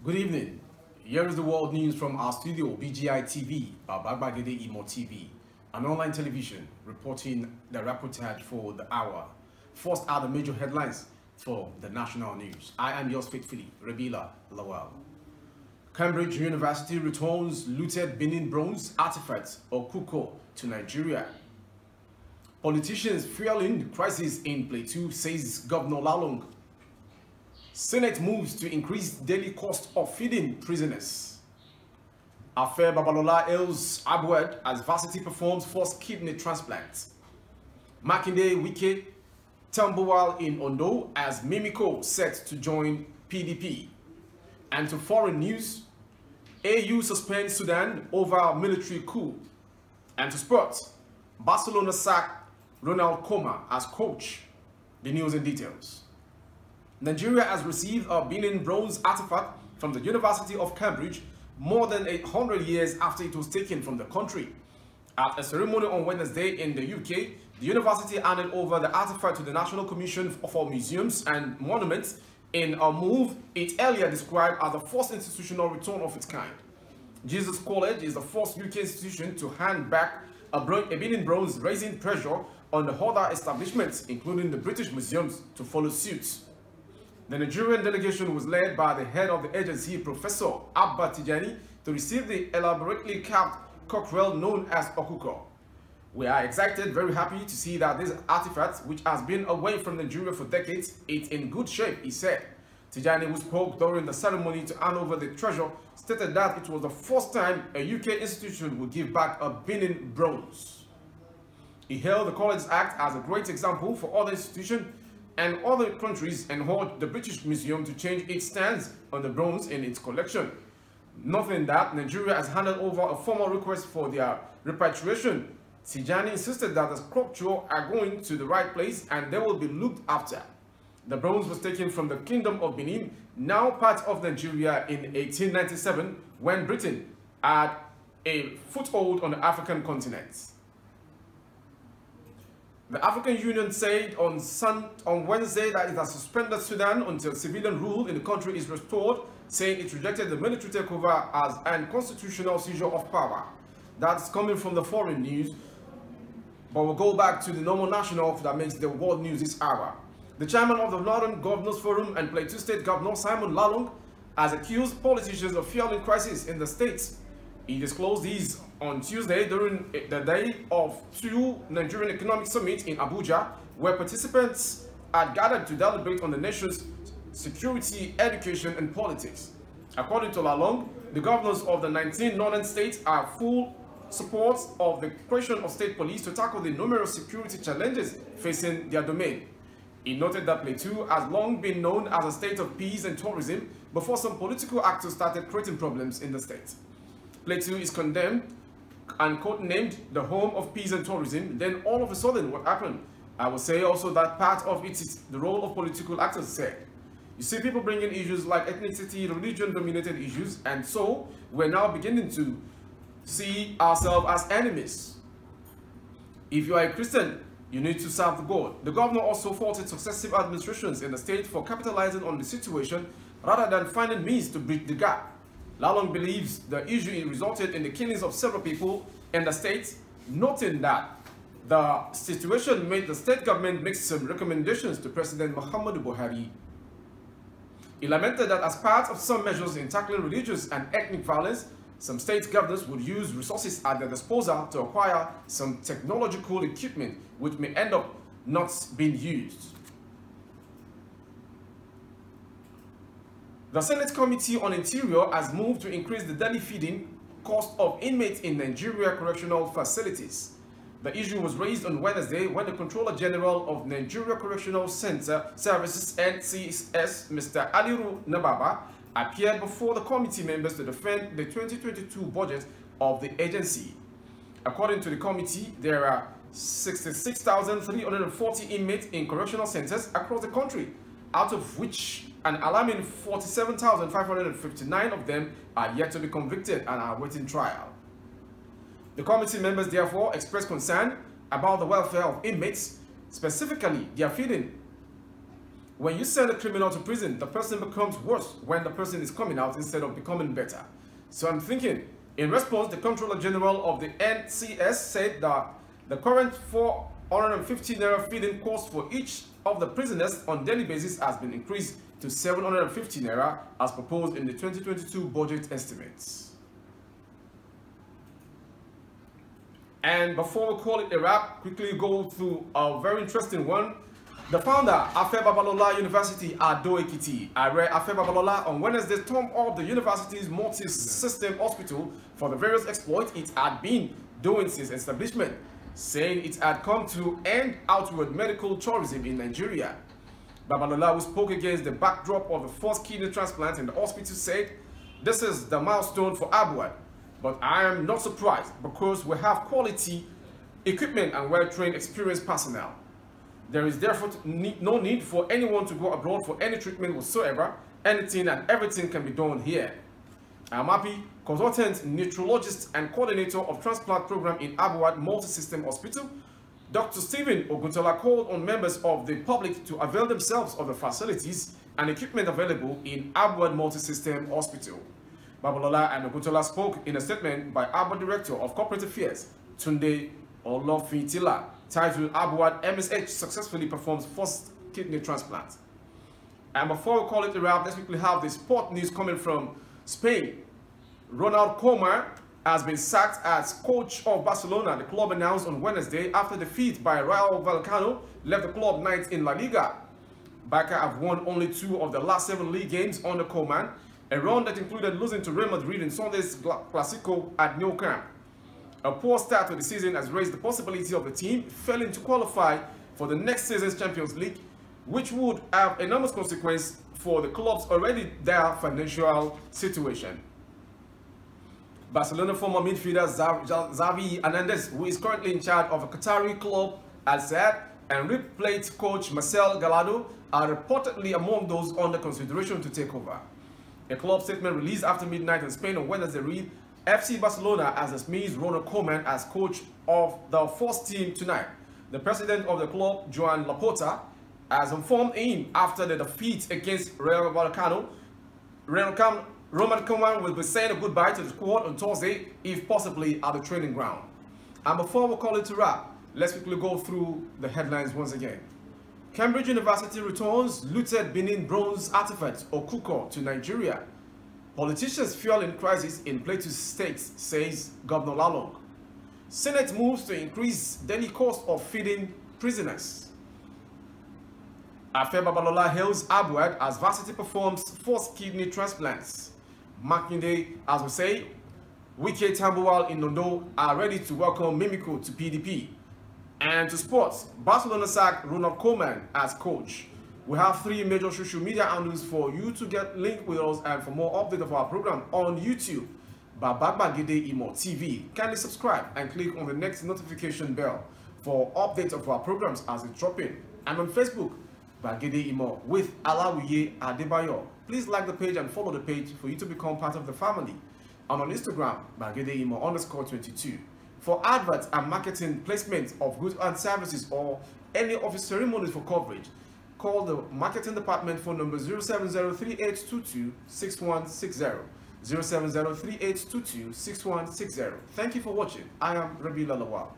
Good evening. Here is the world news from our studio, BGI TV, Babagbagede Imo TV, an online television reporting the reportage for the hour. First are the major headlines for the national news. I am yours faithfully, Rabila Lawal. Cambridge University returns looted Benin bronze artifacts Okuko to Nigeria. Politicians fueling crisis in Plateau, says Governor Lalong. Senate moves to increase daily cost of feeding prisoners. Afe Babalola hails Abued as Varsity performs first kidney transplant. Makinde Wike Tambuwal in Ondo as Mimiko set to join PDP. And to foreign news, AU suspends Sudan over military coup. And to sports, Barcelona sacked Ronald Koeman as coach. The news and details. Nigeria has received a Benin bronze artifact from the University of Cambridge more than 800 years after it was taken from the country. At a ceremony on Wednesday in the UK, the university handed over the artifact to the National Commission for Museums and Monuments in a move it earlier described as the first institutional return of its kind. Jesus College is the first UK institution to hand back a Benin bronze, raising pressure on the other establishments, including the British Museums, to follow suit. The Nigerian delegation was led by the head of the agency, Professor Abba Tijani, to receive the elaborately carved cockerel known as Okuko. We are excited, very happy to see that this artifact, which has been away from Nigeria for decades, is in good shape, he said. Tijani, who spoke during the ceremony to hand over the treasure, stated that it was the first time a UK institution would give back a Benin bronze. He hailed the College's Act as a great example for other institutions and other countries and urged the British Museum to change its stance on the bronze in its collection. Noting that Nigeria has handed over a formal request for their repatriation, Tijani insisted that the sculpture are going to the right place and they will be looked after. The bronze was taken from the Kingdom of Benin, now part of Nigeria, in 1897 when Britain had a foothold on the African continent. The African Union said on Wednesday that it has suspended Sudan until civilian rule in the country is restored, saying it rejected the military takeover as an unconstitutional seizure of power. That's coming from the foreign news, but we'll go back to the normal national that makes the world news this hour. The chairman of the Northern Governors Forum and Plateau State Governor Simon Lalong has accused politicians of fueling crisis in the states. He disclosed these on Tuesday during the day of two Nigerian Economic Summit in Abuja, where participants had gathered to deliberate on the nation's security, education, and politics. According to Lalong, the governors of the 19 northern states are full support of the creation of state police to tackle the numerous security challenges facing their domain. He noted that Plateau has long been known as a state of peace and tourism before some political actors started creating problems in the state. Plateau is condemned and codenamed the home of peace and tourism. Then all of a sudden, what happened? I will say also that part of it is the role of political actors said. You see people bringing issues like ethnicity, religion-dominated issues, and so we're now beginning to see ourselves as enemies. If you are a Christian, you need to serve the God. The governor also faulted successive administrations in the state for capitalizing on the situation rather than finding means to bridge the gap. Lalong believes the issue resulted in the killings of several people in the state, noting that the situation made the state government make some recommendations to President Muhammadu Buhari. He lamented that as part of some measures in tackling religious and ethnic violence, some state governors would use resources at their disposal to acquire some technological equipment which may end up not being used. The Senate Committee on Interior has moved to increase the daily feeding cost of inmates in Nigeria correctional facilities. The issue was raised on Wednesday when the Controller General of Nigeria Correctional Center Services NCS, Mr. Aliru Nababa, appeared before the committee members to defend the 2022 budget of the agency. According to the committee, there are 66,340 inmates in correctional centers across the country, out of which an alarming 47,559 of them are yet to be convicted and are awaiting trial. The committee members therefore expressed concern about the welfare of inmates, specifically their feeding. When you send a criminal to prison, the person becomes worse when the person is coming out instead of becoming better. So I'm thinking, in response, the Comptroller General of the NCS said that the current 450 naira feeding cost for each of the prisoners on daily basis has been increased to 750 naira as proposed in the 2022 budget estimates. And before we call it a wrap, quickly go through a very interesting one. The founder, Afe Babalola University, Ado Ekiti, Are Afe Babalola, on Wednesday stormed up the university's multi-system hospital for the various exploits it had been doing since establishment, saying it had come to end outward medical tourism in Nigeria. Babalola, who spoke against the backdrop of the first kidney transplant in the hospital, said, "This is the milestone for Abuad, but I am not surprised because we have quality equipment and well-trained, experienced personnel. There is therefore no need for anyone to go abroad for any treatment whatsoever. Anything and everything can be done here." I'm happy, consultant, nephrologist, and coordinator of transplant program in Abuad Multi-System Hospital, Dr. Stephen Oguntola, called on members of the public to avail themselves of the facilities and equipment available in Abuad Multi-System Hospital. Babalola and Oguntola spoke in a statement by Abuad Director of Corporate Affairs, Tunde Olofintila, titled "Abuad MSH successfully performs first kidney transplant." And before we call it a wrap, let's quickly have the sport news coming from Spain. Ronald Koeman has been sacked as coach of Barcelona. The club announced on Wednesday after defeat by Rayo Vallecano left the club ninth in La Liga. Barca have won only 2 of the last 7 league games under Koeman, a run that included losing to Real Madrid in Sunday's Clásico at Nou Camp. A poor start to the season has raised the possibility of the team failing to qualify for the next season's Champions League, which would have enormous consequence for the club's already dire financial situation. Barcelona former midfielder Xavi Hernandez, who is currently in charge of a Qatari club Al Sadd, and River Plate coach Marcel Gallardo are reportedly among those under consideration to take over. A club statement released after midnight in Spain on Wednesday read, "FC Barcelona has dismissed Ronald Koeman as coach of the first team tonight. The president of the club, Joan Laporta, has informed him after the defeat against Rayo Vallecano. Ronald Koeman will be saying goodbye to the squad on Thursday, if possibly at the training ground." And before we call it a wrap, let's quickly go through the headlines once again. Cambridge University returns looted Benin bronze artifacts Okuko to Nigeria. Politicians fueling crisis in Plateau State, says Governor Lalong. Senate moves to increase daily cost of feeding prisoners. Afe Babalola hails Abuad as varsity performs first kidney transplants. Makinde, as we say, Wike Tambuwal in Nondo are ready to welcome Mimiko to PDP. And to sports, Barcelona sacked Ronald Koeman as coach. We have 3 major social media handles for you to get linked with us and for more updates of our program on YouTube, Babagbagede Imo TV. Kindly subscribe and click on the next notification bell for updates of our programs as they drop in. And on Facebook, Bagede Imo with Alawiye Adebayo. Please like the page and follow the page for you to become part of the family. And on Instagram, Bagede Imo _22. For adverts and marketing placement of goods and services or any office ceremonies for coverage, call the marketing department phone number 07038226160. 07038226160. Thank you for watching. I am Rabi Lalawal.